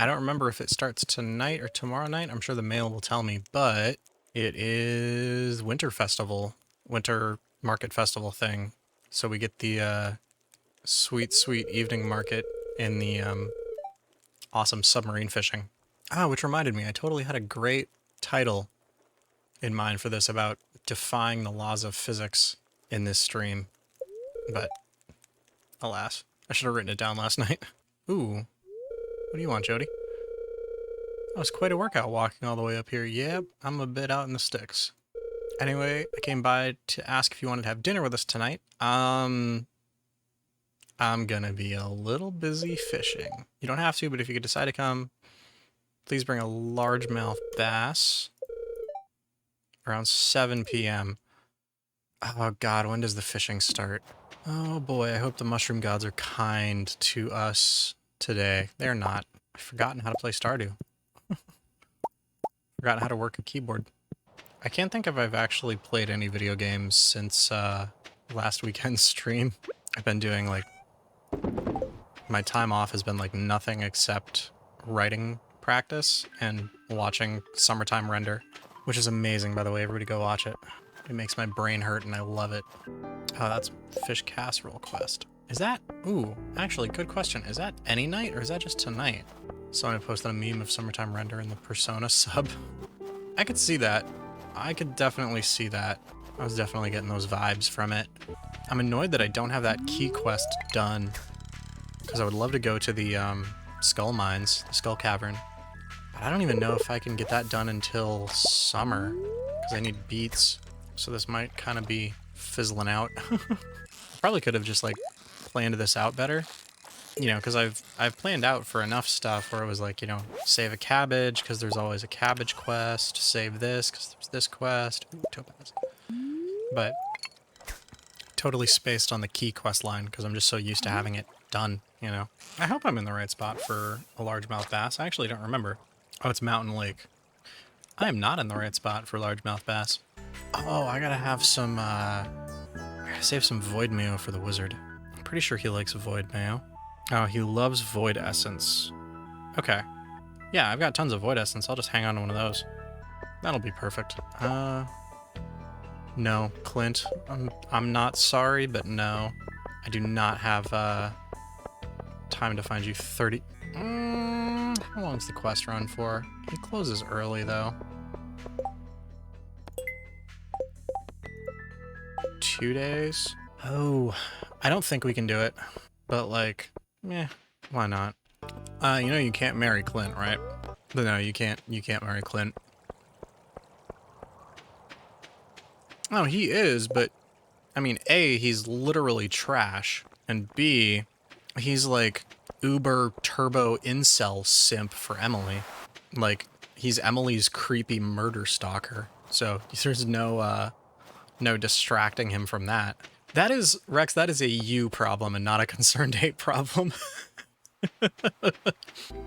I don't remember if it starts tonight or tomorrow night. I'm sure the mail will tell me, but it is winter festival, winter market festival thing. So we get the sweet, sweet evening market in the awesome submarine fishing. Ah, which reminded me, I totally had a great title in mind for this about defying the laws of physics in this stream. But, alas, I should have written it down last night. Ooh, what do you want, Jody? That was quite a workout walking all the way up here. Yep, I'm a bit out in the sticks. Anyway, I came by to ask if you wanted to have dinner with us tonight. I'm gonna be a little busy fishing. You don't have to, but if you could decide to come, please bring a largemouth bass around 7 p.m. Oh god, when does the fishing start? Oh boy, I hope the mushroom gods are kind to us today. They're not. I've forgotten how to play Stardew. Forgotten how to work a keyboard. I can't think if I've actually played any video games since last weekend's stream. I've been doing like... my time off has been like nothing except writing practice and watching Summertime Render, which is amazing, by the way. Everybody go watch it. It makes my brain hurt and I love it. Oh, that's fish casserole quest. Is that... ooh, actually, good question. Is that any night or is that just tonight? Someone posted a meme of Summertime Render in the Persona sub. I could see that. I could definitely see that. I was definitely getting those vibes from it. I'm annoyed that I don't have that key quest done, because I would love to go to the Skull Mines, the Skull Cavern. But I don't even know if I can get that done until summer, because I need beets. So this might kind of be fizzling out. Probably could have just like planned this out better. You know, because I've planned out for enough stuff where it was like, you know, save a cabbage because there's always a cabbage quest, save this because there's this quest. Ooh, topaz. But totally spaced on the key quest line because I'm just so used to having it done, you know. I hope I'm in the right spot for a largemouth bass. I actually don't remember. Oh, it's Mountain Lake. I am not in the right spot for largemouth bass. Oh, I gotta have some, I gotta save some void mayo for the wizard. I'm pretty sure he likes void mayo. Oh, he loves void essence. Okay. Yeah, I've got tons of void essence. I'll just hang on to one of those. That'll be perfect. No, Clint. I'm not sorry, but no. I do not have, time to find you 30... how long's the quest run for? He closes early, though. 2 days? Oh, I don't think we can do it. But, like... eh, why not? You know you can't marry Clint, right? But no, you can't marry Clint. Oh, he is, but... I mean, A, he's literally trash, and B, he's like uber turbo incel simp for Emily. Like, he's Emily's creepy murder stalker. So, there's no, no distracting him from that. That is, Rex, that is a you problem and not a concerned hate problem. The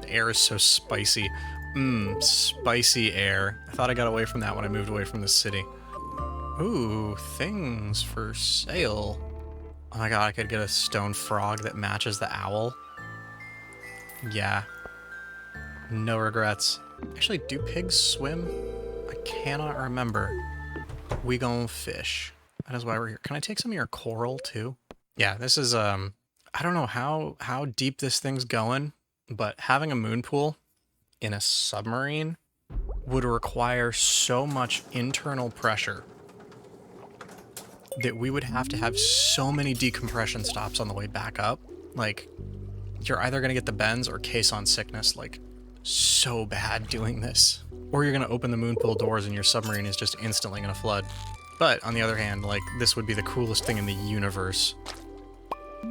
air is so spicy. Mmm, spicy air. I thought I got away from that when I moved away from the city. Ooh, things for sale. Oh my god, I could get a stone frog that matches the owl. Yeah. No regrets. Actually, do pigs swim? I cannot remember. We gon' fish. That is why we're here. Can I take some of your coral, too? Yeah, this is, I don't know how deep this thing's going, but having a moon pool in a submarine would require so much internal pressure that we would have to have so many decompression stops on the way back up. Like, you're either gonna get the bends or caisson sickness, like, so bad doing this. Or you're gonna open the moon pool doors and your submarine is just instantly gonna flood. But, on the other hand, like, this would be the coolest thing in the universe.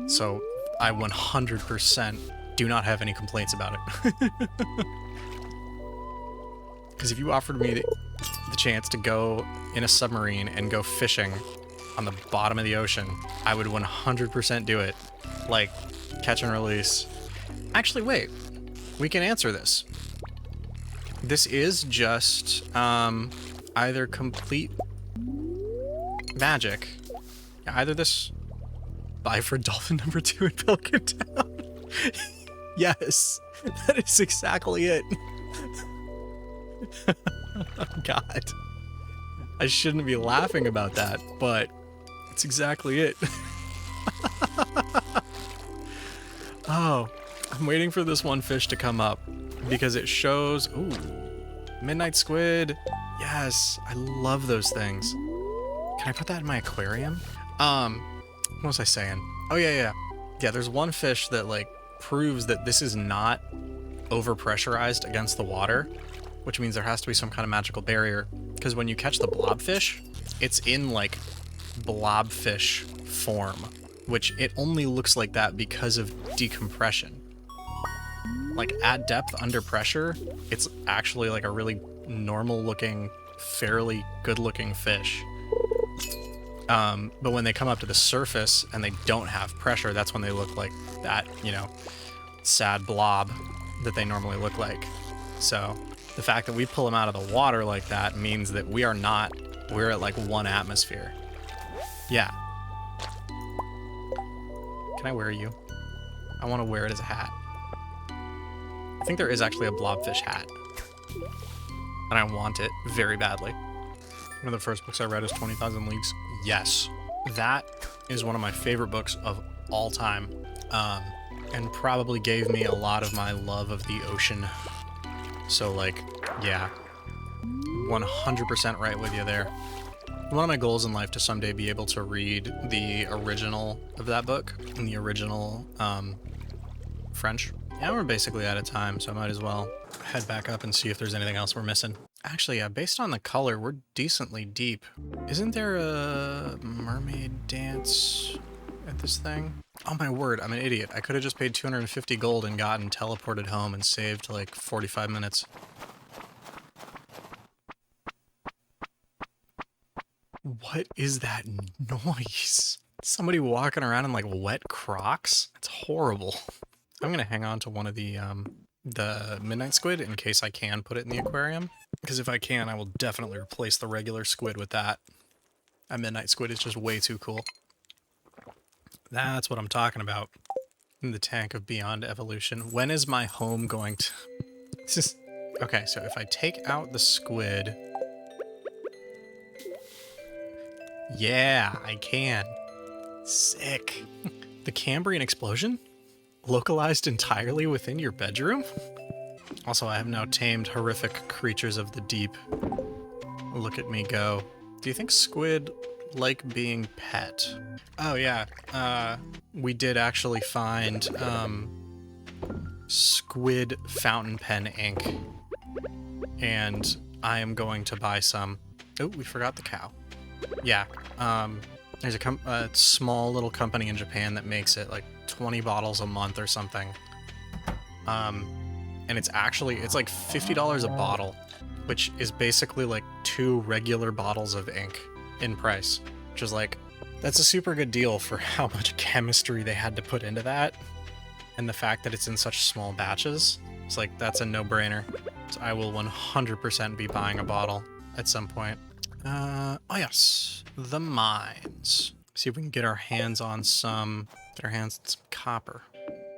So, I 100% do not have any complaints about it. Because if you offered me the chance to go in a submarine and go fishing on the bottom of the ocean, I would 100% do it. Like, catch and release. Actually, wait. We can answer this. This is just, either complete magic. Either this... Bye for dolphin number 2 in Pelican Town. Yes, that is exactly it. Oh, God. I shouldn't be laughing about that, but it's exactly it. Oh, I'm waiting for this one fish to come up because it shows, ooh, midnight squid. Yes, I love those things. Can I put that in my aquarium? What was I saying? Oh, yeah. Yeah, there's one fish that, like, proves that this is not overpressurized against the water, which means there has to be some kind of magical barrier, because when you catch the blobfish, it's in, like, blobfish form, which it only looks like that because of decompression. Like, at depth, under pressure, it's actually, like, a really normal-looking, fairly good-looking fish. But when they come up to the surface and they don't have pressure, that's when they look like that, you know, sad blob that they normally look like. So the fact that we pull them out of the water like that means that we're at like 1 atmosphere. Yeah. Can I wear you? I want to wear it as a hat. I think there is actually a blobfish hat. And I want it very badly. One of the first books I read is 20,000 Leagues. Yes. That is one of my favorite books of all time. And probably gave me a lot of my love of the ocean. So, like, yeah. 100% right with you there. One of my goals in life to someday be able to read the original of that book, in the original French. Yeah, we're basically out of time, so I might as well head back up and see if there's anything else we're missing. Actually, yeah, based on the color, we're decently deep. Isn't there a mermaid dance at this thing? Oh my word, I'm an idiot. I could have just paid 250 gold and gotten teleported home and saved like 45 minutes. What is that noise? Somebody walking around in like wet Crocs? That's horrible. I'm gonna hang on to one of the midnight squid in case I can put it in the aquarium. Because if I can, I will definitely replace the regular squid with that. A midnight squid is just way too cool. That's what I'm talking about. In the tank of Beyond Evolution. When is my home going to... This is... Okay, so if I take out the squid... Yeah, I can. Sick. The Cambrian explosion? Localized entirely within your bedroom? Also, I have now tamed horrific creatures of the deep. Look at me go. Do you think squid like being pet? Oh yeah, we did actually find squid fountain pen ink. And I am going to buy some. Oh, we forgot the cow. Yeah, there's a small little company in Japan that makes it, like 20 bottles a month or something. And it's like $50 a bottle, which is basically like 2 regular bottles of ink in price, which is like, that's a super good deal for how much chemistry they had to put into that. And the fact that it's in such small batches, it's like, that's a no-brainer. So I will 100% be buying a bottle at some point. Oh yes, the mines. See if we can get our hands on some copper.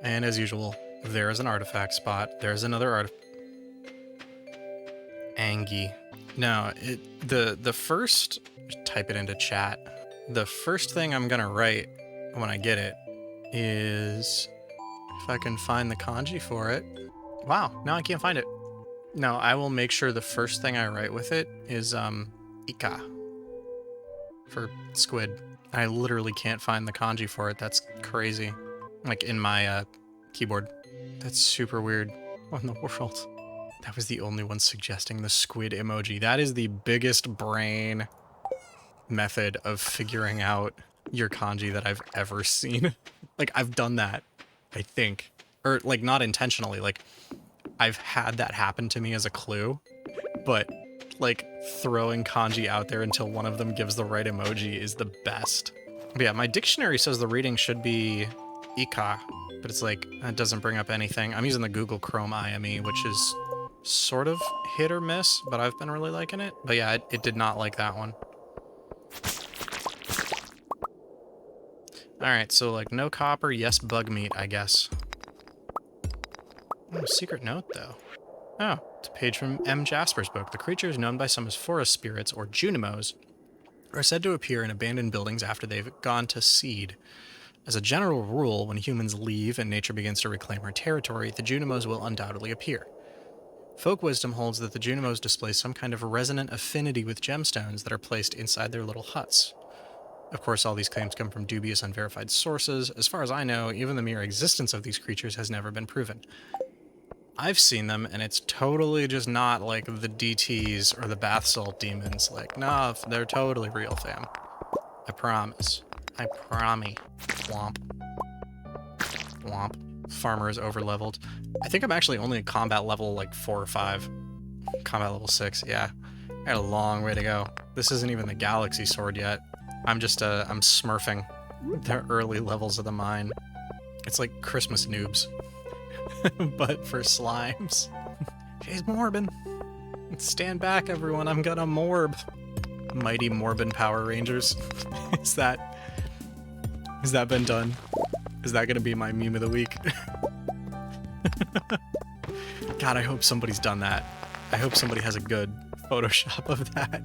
And as usual, there is an artifact spot. There's another Angie. No, the first, type it into chat. The first thing I'm gonna write when I get it is, if I can find the kanji for it. Wow, now I can't find it. No, I will make sure the first thing I write with it is, Ika. For squid. I literally can't find the kanji for it. That's crazy. Like, in my, keyboard. That's super weird. What in the world? That was the only one suggesting the squid emoji. That is the biggest brain method of figuring out your kanji that I've ever seen. Like, I've done that, I think. Or, like, not intentionally. Like, I've had that happen to me as a clue. But, like, throwing kanji out there until one of them gives the right emoji is the best. But yeah, my dictionary says the reading should be Ika. But it's like, it doesn't bring up anything. I'm using the Google Chrome IME, which is sort of hit or miss, but I've been really liking it. But yeah, it did not like that one. Alright, so like no copper, yes bug meat, I guess. Oh, secret note, though. Oh, it's a page from M. Jasper's book. The creatures known by some as forest spirits, or Junimos, are said to appear in abandoned buildings after they've gone to seed. As a general rule, when humans leave and nature begins to reclaim her territory, the Junimos will undoubtedly appear. Folk wisdom holds that the Junimos display some kind of resonant affinity with gemstones that are placed inside their little huts. Of course, all these claims come from dubious, unverified sources. As far as I know, even the mere existence of these creatures has never been proven. I've seen them, and it's totally just not like the DTs or the bath salt demons. Like, nah, they're totally real, fam. I promise. I promise. Womp. Womp. Farmer is overleveled. I think I'm actually only at combat level like 4 or 5. Combat level 6, yeah. I got a long way to go. This isn't even the Galaxy Sword yet. I'm just, I'm smurfing the early levels of the mine. It's like Christmas noobs. But for slimes. Jeez, Morbin. Stand back, everyone. I'm gonna morb. Mighty Morbin Power Rangers. Has that been done? Is that gonna be my meme of the week? God, I hope somebody's done that. I hope somebody has a good Photoshop of that.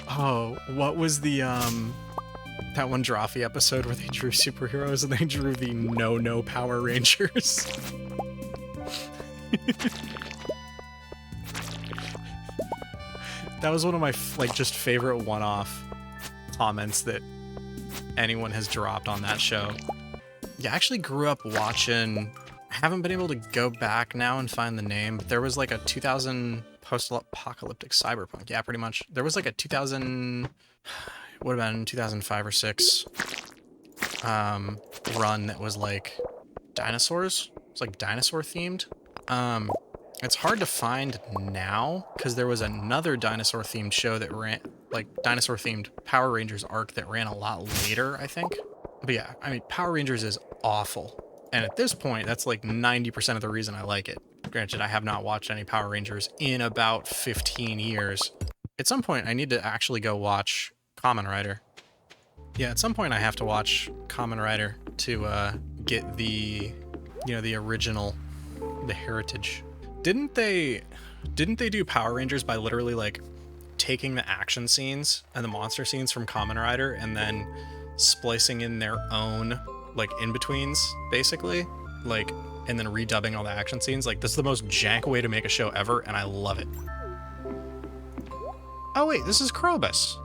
Oh, what was the, that one Drawfee episode where they drew superheroes and they drew the no Power Rangers? That was one of my, like, just favorite one-off comments that anyone has dropped on that show. Yeah, I actually grew up watching... I haven't been able to go back now and find the name, but there was like a 2000 post-apocalyptic cyberpunk. Yeah, pretty much. There was like a 2000... What about in 2005 or 6 run that was like dinosaurs? It was like dinosaur themed. It's hard to find now because there was another dinosaur themed show that ran, like dinosaur themed Power Rangers arc that ran a lot later, I think. But yeah, I mean, Power Rangers is awful. And at this point, that's like 90% of the reason I like it. Granted, I have not watched any Power Rangers in about 15 years. At some point, I need to actually go watch Kamen Rider. Yeah, at some point I have to watch Kamen Rider to get the, you know, the original, the heritage. Didn't they do Power Rangers by literally like taking the action scenes and the monster scenes from Kamen Rider and then splicing in their own like in-betweens, basically? Like, and then redubbing all the action scenes? Like, this is the most jank way to make a show ever, and I love it. Oh wait, this is Krobus.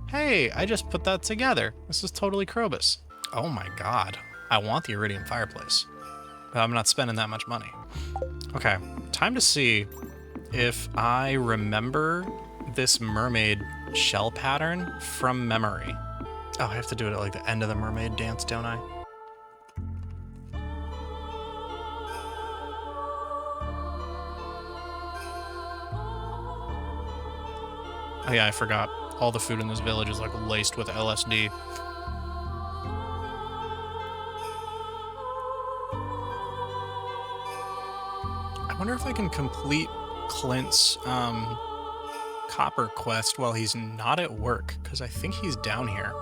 Hey, I just put that together. This is totally Krobus. Oh my god. I want the Iridium fireplace. But I'm not spending that much money. Okay, time to see if I remember this mermaid shell pattern from memory. Oh, I have to do it at like the end of the mermaid dance, don't I? Oh yeah, I forgot. All the food in this village is like laced with LSD. I wonder if I can complete Clint's copper quest while he's not at work, because I think he's down here.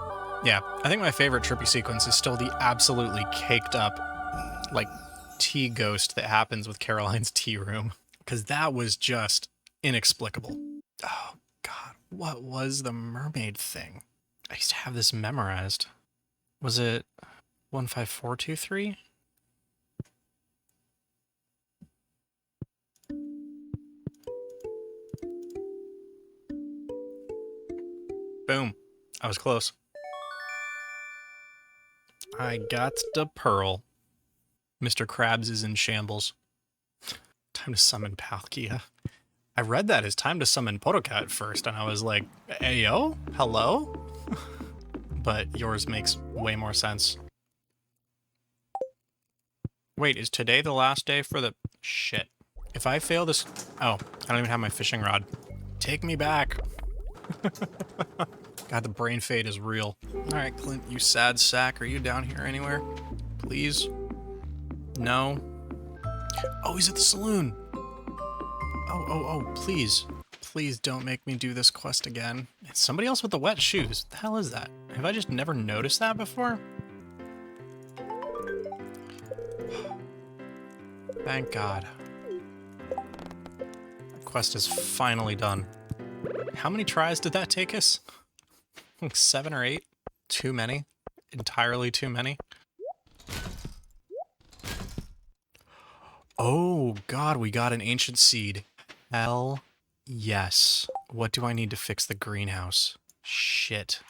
Yeah, I think my favorite trippy sequence is still the absolutely caked up, like, tea ghost that happens with Caroline's tea room, because that was just inexplicable. Oh, God, what was the mermaid thing? I used to have this memorized. Was it 15423? Boom. I was close. I got the pearl. Mr. Krabs is in shambles. Time to summon Palkia. I read that as time to summon Potoka at first, and I was like, Ayo? Hello? But yours makes way more sense. Wait, is today the last day for the... Shit. If I fail this... Oh, I don't even have my fishing rod. Take me back. God, the brain fade is real. Alright, Clint, you sad sack. Are you down here anywhere? Please? No? Oh, he's at the saloon! Oh, please. Please don't make me do this quest again. It's somebody else with the wet shoes. What the hell is that? Have I just never noticed that before? Thank God. quest is finally done. How many tries did that take us? Like 7 or 8? Too many? Entirely too many? Oh god, we got an ancient seed. Hell yes. What do I need to fix the greenhouse? Shit.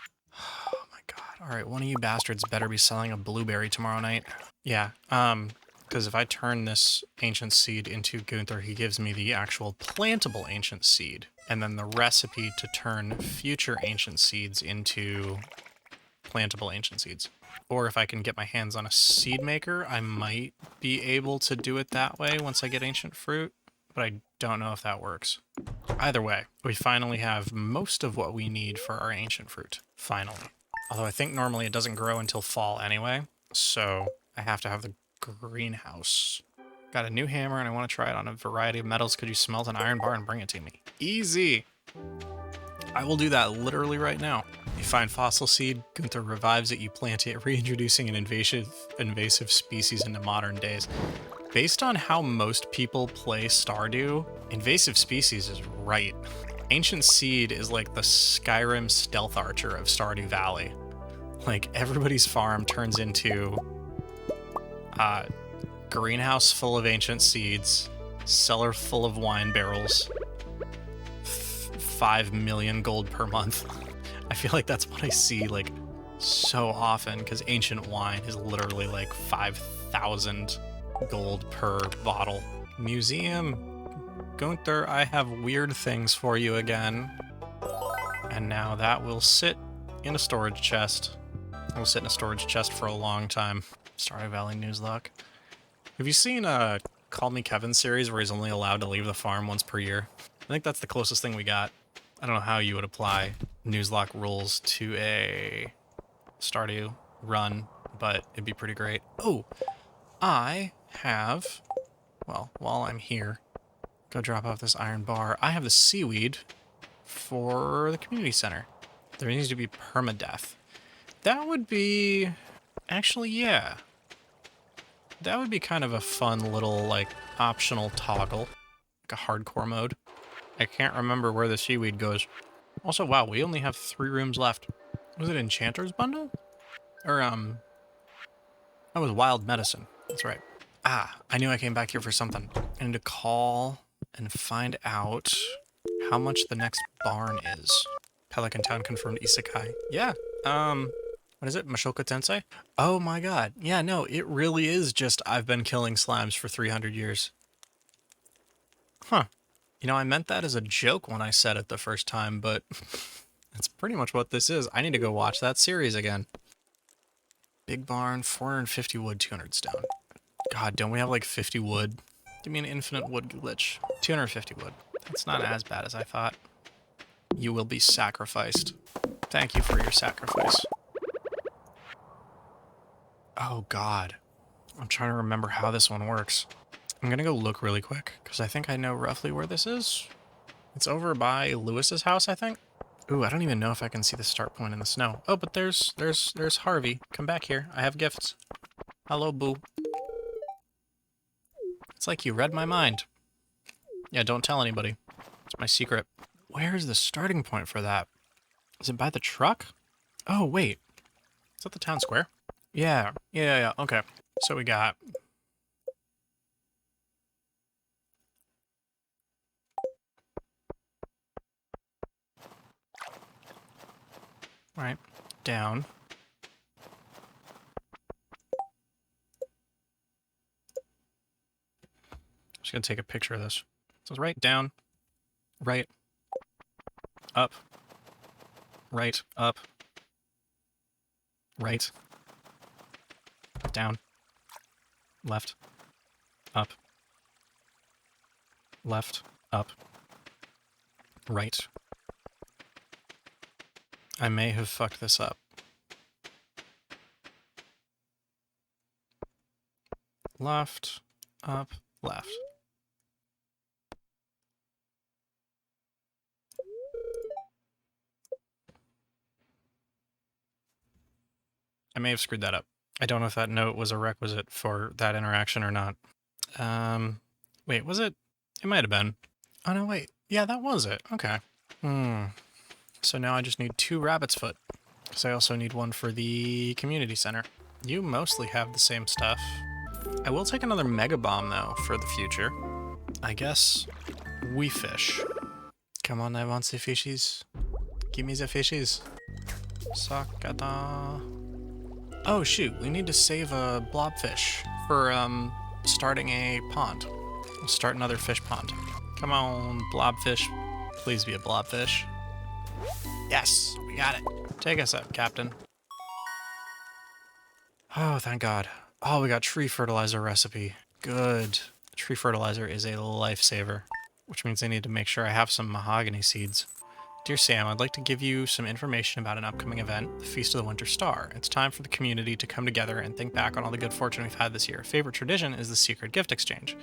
Oh my god. Alright, one of you bastards better be selling a blueberry tomorrow night. Yeah, because if I turn this ancient seed into Gunther, he gives me the actual plantable ancient seed. And then the recipe to turn future ancient seeds into plantable ancient seeds. Or if I can get my hands on a seed maker, I might be able to do it that way once I get ancient fruit, but I don't know if that works. Either way, we finally have most of what we need for our ancient fruit. Finally. Although I think normally it doesn't grow until fall anyway, so I have to have the greenhouse. Got a new hammer and I want to try it on a variety of metals. Could you smelt an iron bar and bring it to me? Easy! I will do that literally right now. You find fossil seed, Gunther revives it, you plant it, reintroducing an invasive species into modern days. Based on how most people play Stardew, invasive species is right. Ancient Seed is like the Skyrim stealth archer of Stardew Valley. Like, everybody's farm turns into a greenhouse full of ancient seeds, cellar full of wine barrels, 5 million gold per month. I feel like that's what I see, like, so often, because ancient wine is literally like 5,000 gold per bottle. Museum. Gunther, I have weird things for you again. And now that will sit in a storage chest. It will sit in a storage chest for a long time. Stardew Valley Newslock. Have you seen Call Me Kevin series where he's only allowed to leave the farm once per year? I think that's the closest thing we got. I don't know how you would apply Newslock rules to a Stardew run, but it'd be pretty great. Oh, I have, well, while I'm here, go drop off this iron bar. I have the seaweed for the community center. There needs to be permadeath. That would be, actually, yeah. That would be kind of a fun little, like, optional toggle. Like a hardcore mode. I can't remember where the seaweed goes. Also, wow, we only have 3 rooms left. Was it Enchanter's Bundle? Or, that was Wild Medicine. That's right. Ah, I knew I came back here for something. I need to call and find out how much the next barn is. Pelican Town confirmed isekai. Yeah, what is it? Mashoka Tensei? Oh my god. Yeah, no, it really is just I've been killing slimes for 300 years. Huh. You know, I meant that as a joke when I said it the first time, but that's pretty much what this is. I need to go watch that series again. Big barn, 450 wood, 200 stone. God, don't we have like 50 wood? Give me an infinite wood glitch. 250 wood. That's not as bad as I thought. You will be sacrificed. Thank you for your sacrifice. Oh god. I'm trying to remember how this one works. I'm gonna go look really quick, because I think I know roughly where this is. It's over by Lewis's house, I think. Ooh, I don't even know if I can see the start point in the snow. Oh, but there's Harvey. Come back here. I have gifts. Hello, boo. It's like you read my mind. Yeah, don't tell anybody. It's my secret. Where's the starting point for that? Is it by the truck? Oh, wait. Is that the town square? Yeah. Okay. So we got... Right. Down. Just gonna take a picture of this. So it's right, down, right, up, right, up, right, down, left, up, left, up, right. I may have fucked this up. Left, up, left. I may have screwed that up. I don't know if that note was a requisite for that interaction or not. Wait, was it? It might have been. Oh no, wait. Yeah, that was it. Okay. So now I just need 2 rabbit's foot. Because I also need one for the community center. You mostly have the same stuff. I will take another mega bomb, though, for the future. I guess we fish. Come on, I want the fishies. Give me the fishies. Sakata. Oh, shoot. We need to save a blobfish for, starting a pond. We'll start another fish pond. Come on, blobfish. Please be a blobfish. Yes, we got it. Take us up, Captain. Oh, thank God. Oh, we got tree fertilizer recipe. Good. Tree fertilizer is a lifesaver, which means I need to make sure I have some mahogany seeds. Dear Sam, I'd like to give you some information about an upcoming event, the Feast of the Winter Star. It's time for the community to come together and think back on all the good fortune we've had this year. A favorite tradition is the secret gift exchange,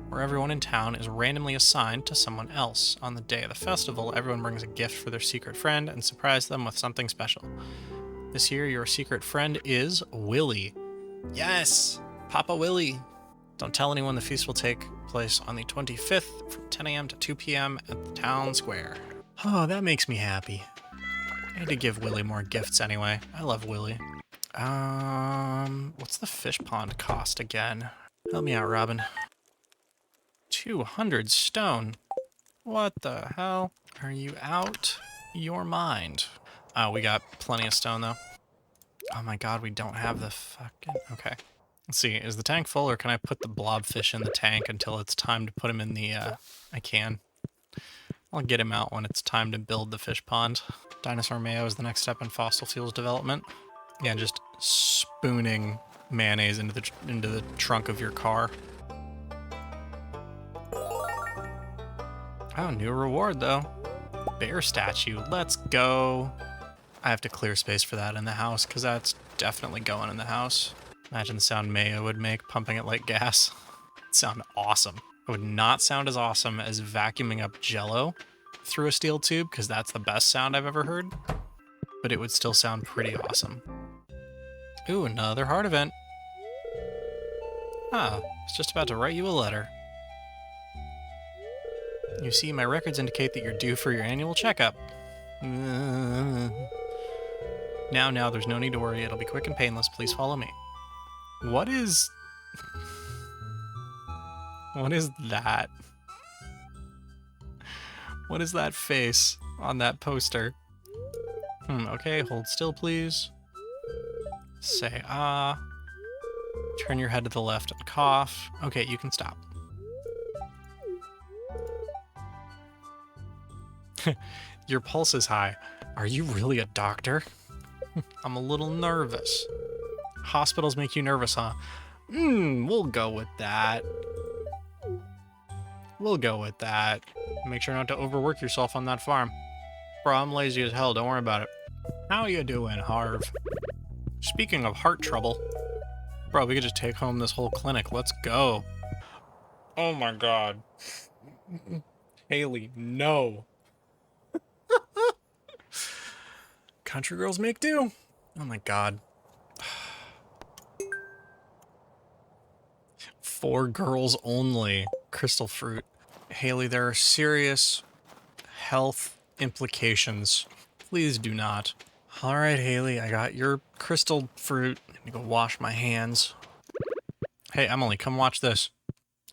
where everyone in town is randomly assigned to someone else. On the day of the festival, everyone brings a gift for their secret friend and surprise them with something special. This year, your secret friend is Willie. Yes! Papa Willie! Don't tell anyone the feast will take place on the 25th from 10 a.m. to 2 p.m. at the town square. Oh, that makes me happy. I need to give Willie more gifts anyway. I love Willie. What's the fish pond cost again? Help me out, Robin. 200 stone. What the hell? Are you out your mind? Oh, we got plenty of stone, though. Oh my God, we don't have the fucking... Okay. Let's see, is the tank full, or can I put the blobfish in the tank until it's time to put him in the, I can. I'll get him out when it's time to build the fish pond. Dinosaur mayo is the next step in fossil fuels development. Yeah, just spooning mayonnaise into the trunk of your car. Oh, new reward, though. Bear statue. Let's go. I have to clear space for that in the house, because that's definitely going in the house. Imagine the sound mayo would make pumping it like gas. It'd sound awesome. It would not sound as awesome as vacuuming up Jell-O through a steel tube, because that's the best sound I've ever heard. But it would still sound pretty awesome. Ooh, another heart event. Ah, I was just about to write you a letter. You see, my records indicate that you're due for your annual checkup. Now, there's no need to worry. It'll be quick and painless. Please follow me. What is... What is that? What is that face on that poster? Okay, hold still, please. Say ah. Turn your head to the left and cough. Okay, you can stop. Your pulse is high. Are you really a doctor? I'm a little nervous. Hospitals make you nervous, huh? We'll go with that. We'll go with that. Make sure not to overwork yourself on that farm. Bro, I'm lazy as hell, don't worry about it. How you doing, Harv? Speaking of heart trouble, bro, we could just take home this whole clinic. Let's go. Oh my God. Haley, no. Country girls make do. Oh my God. 4 girls only. Crystal fruit. Haley, there are serious health implications. Please do not. All right, Haley, I got your crystal fruit. I need to go wash my hands. Hey, Emily, come watch this.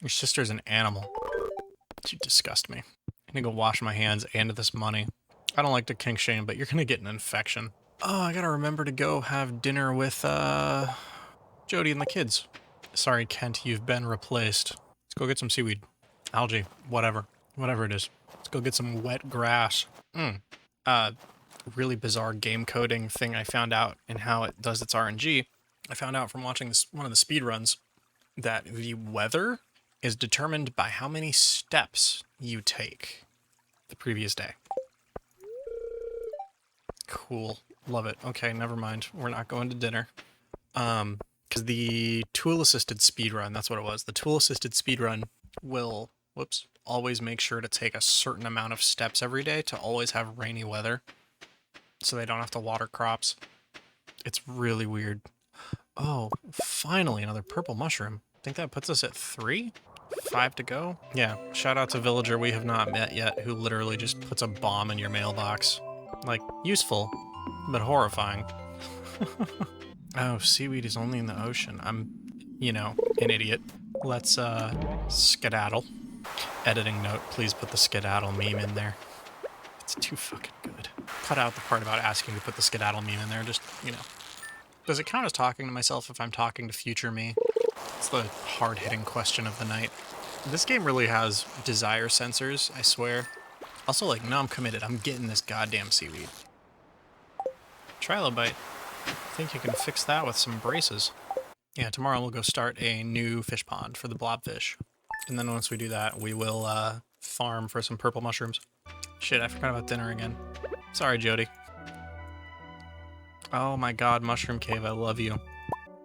Your sister's an animal. You disgust me. I need to go wash my hands and this money. I don't like to kink shame, but you're gonna get an infection. Oh, I gotta remember to go have dinner with, Jody and the kids. Sorry, Kent, you've been replaced. Let's go get some seaweed. Algae. Whatever. Whatever it is. Let's go get some wet grass. Really bizarre game coding thing I found out in how it does its RNG. I found out from watching one of the speedruns that the weather is determined by how many steps you take the previous day. Cool. Love it. Okay, never mind. We're not going to dinner. Because the tool-assisted speedrun, that's what it was. The tool-assisted speedrun will, always make sure to take a certain amount of steps every day to always have rainy weather. So they don't have to water crops. It's really weird. Oh, finally, another purple mushroom. I think that puts us at 3? 5 to go? Yeah, shout out to villager we have not met yet who literally just puts a bomb in your mailbox. Like, useful, but horrifying. Oh, seaweed is only in the ocean. I'm, you know, an idiot. Let's, skedaddle. Editing note, please put the skedaddle meme in there. It's too fucking good. Cut out the part about asking to put the skedaddle meme in there, just, you know. Does it count as talking to myself if I'm talking to future me? It's the hard-hitting question of the night. This game really has desire sensors, I swear. Also, like, no, I'm committed. I'm getting this goddamn seaweed. Trilobite. I think you can fix that with some braces. Yeah, tomorrow we'll go start a new fish pond for the blobfish. And then once we do that, we will farm for some purple mushrooms. Shit, I forgot about dinner again. Sorry, Jody. Oh my god, Mushroom Cave, I love you.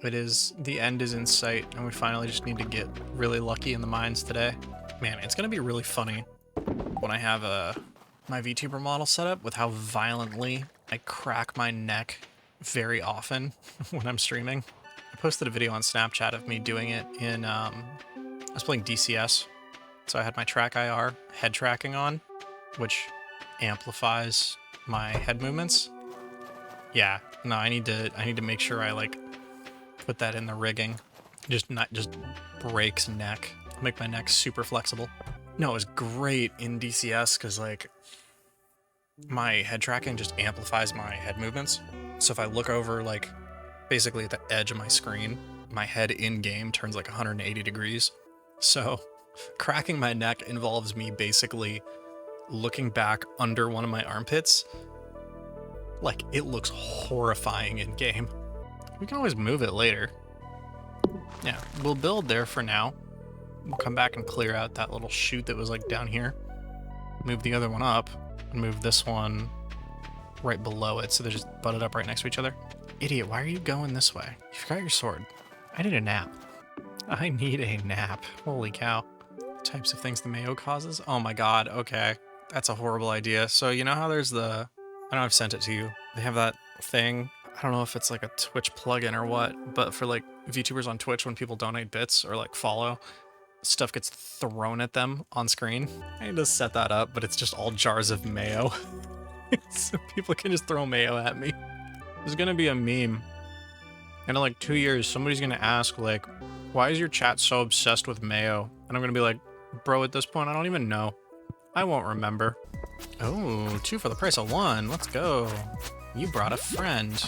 It is, the end is in sight, and we finally just need to get really lucky in the mines today. Man, it's gonna be really funny when I have my VTuber model set up with how violently I crack my neck very often when I'm streaming. I posted a video on Snapchat of me doing it in, I was playing DCS, so I had my track IR head tracking on, which amplifies my head movements. Yeah, no, I need to make sure I like put that in the rigging. Just breaks neck. Make my neck super flexible. No, it was great in DCS because like my head tracking just amplifies my head movements. So if I look over like basically at the edge of my screen, my head in game turns like 180 degrees. So cracking my neck involves me basically looking back under one of my armpits. Like, it looks horrifying in game. We can always move it later. Yeah, we'll build there for now. We'll come back and clear out that little chute that was like down here. Move the other one up, and move this one right below it so they're just butted up right next to each other. Idiot, why are you going this way? You forgot your sword. I need a nap. I need a nap. Holy cow. Types of things the mayo causes? Oh my god, okay. That's a horrible idea. So you know how there's the... I know I've sent it to you. They have that thing. I don't know if it's like a Twitch plugin or what, but for like VTubers on Twitch, when people donate bits or like follow, stuff gets thrown at them on screen. I need to set that up, but it's just all jars of mayo. So people can just throw mayo at me. There's gonna be a meme. And in like 2 years, somebody's gonna ask like, why is your chat so obsessed with mayo? And I'm gonna be like, bro, at this point, I don't even know. I won't remember. Oh, 2 for the price of 1. Let's go. You brought a friend.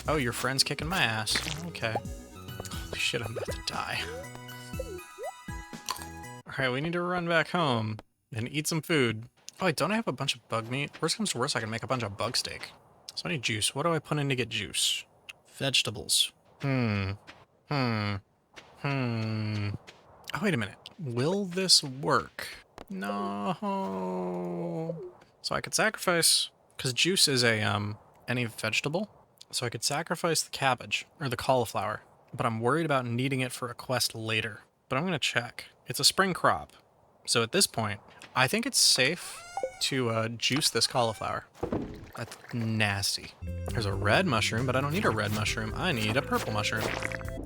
Oh, your friend's kicking my ass. Okay. Holy shit, I'm about to die. Alright, we need to run back home and eat some food. Oh, wait, don't I have a bunch of bug meat? Worst comes to worst, I can make a bunch of bug steak. So I need juice. What do I put in to get juice? Vegetables. Oh, wait a minute. Will this work? No. So I could sacrifice, because juice is a, any vegetable. So I could sacrifice the cabbage, or the cauliflower, but I'm worried about needing it for a quest later. But I'm going to check. It's a spring crop. So at this point, I think it's safe to juice this cauliflower. That's nasty. There's a red mushroom, but I don't need a red mushroom. I need a purple mushroom.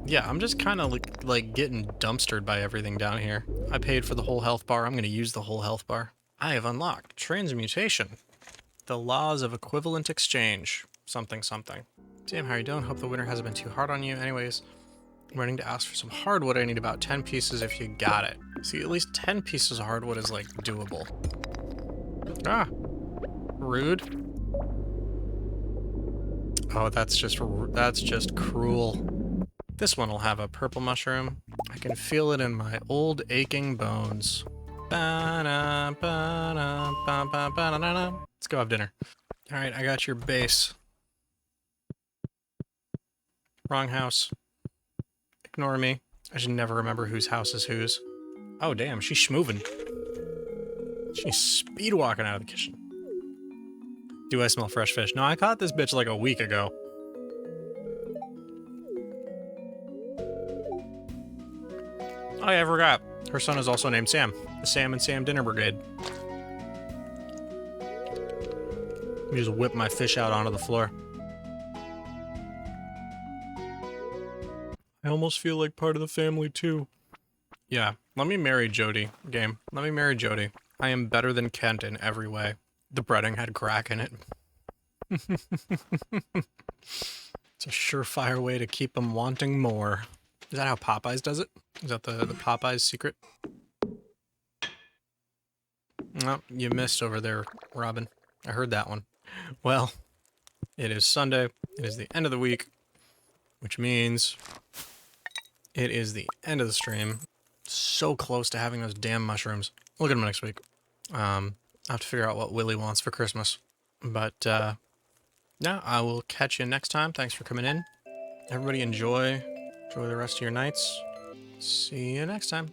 Yeah, I'm just kind of like getting dumpstered by everything down here. I paid for the whole health bar. I'm going to use the whole health bar. I have unlocked transmutation. The laws of equivalent exchange. Something, something. Damn, how are you doing? Hope the winter hasn't been too hard on you. Anyways, I'm running to ask for some hardwood. I need about 10 pieces if you got it. See, at least 10 pieces of hardwood is, like, doable. Ah. Rude. Oh, that's just cruel. This one will have a purple mushroom. I can feel it in my old aching bones. Let's go have dinner. Alright, I got your base. Wrong house. Ignore me. I should never remember whose house is whose. Oh damn, she's schmoving. She's speed walking out of the kitchen. Do I smell fresh fish? No, I caught this bitch like a week ago. Oh yeah, I forgot. Her son is also named Sam. The Sam and Sam Dinner Brigade. Let me just whip my fish out onto the floor. I almost feel like part of the family too. Yeah, let me marry Jody, game. Let me marry Jody. I am better than Kent in every way. The breading had crack in it. It's a surefire way to keep them wanting more. Is that how Popeyes does it? Is that the Popeyes secret? No, you missed over there, Robin. I heard that one. Well, it is Sunday. It is the end of the week, which means it is the end of the stream. So close to having those damn mushrooms. Look at them next week. I'll have to figure out what Willie wants for Christmas. But, yeah, I will catch you next time. Thanks for coming in. Everybody enjoy the rest of your nights. See you next time.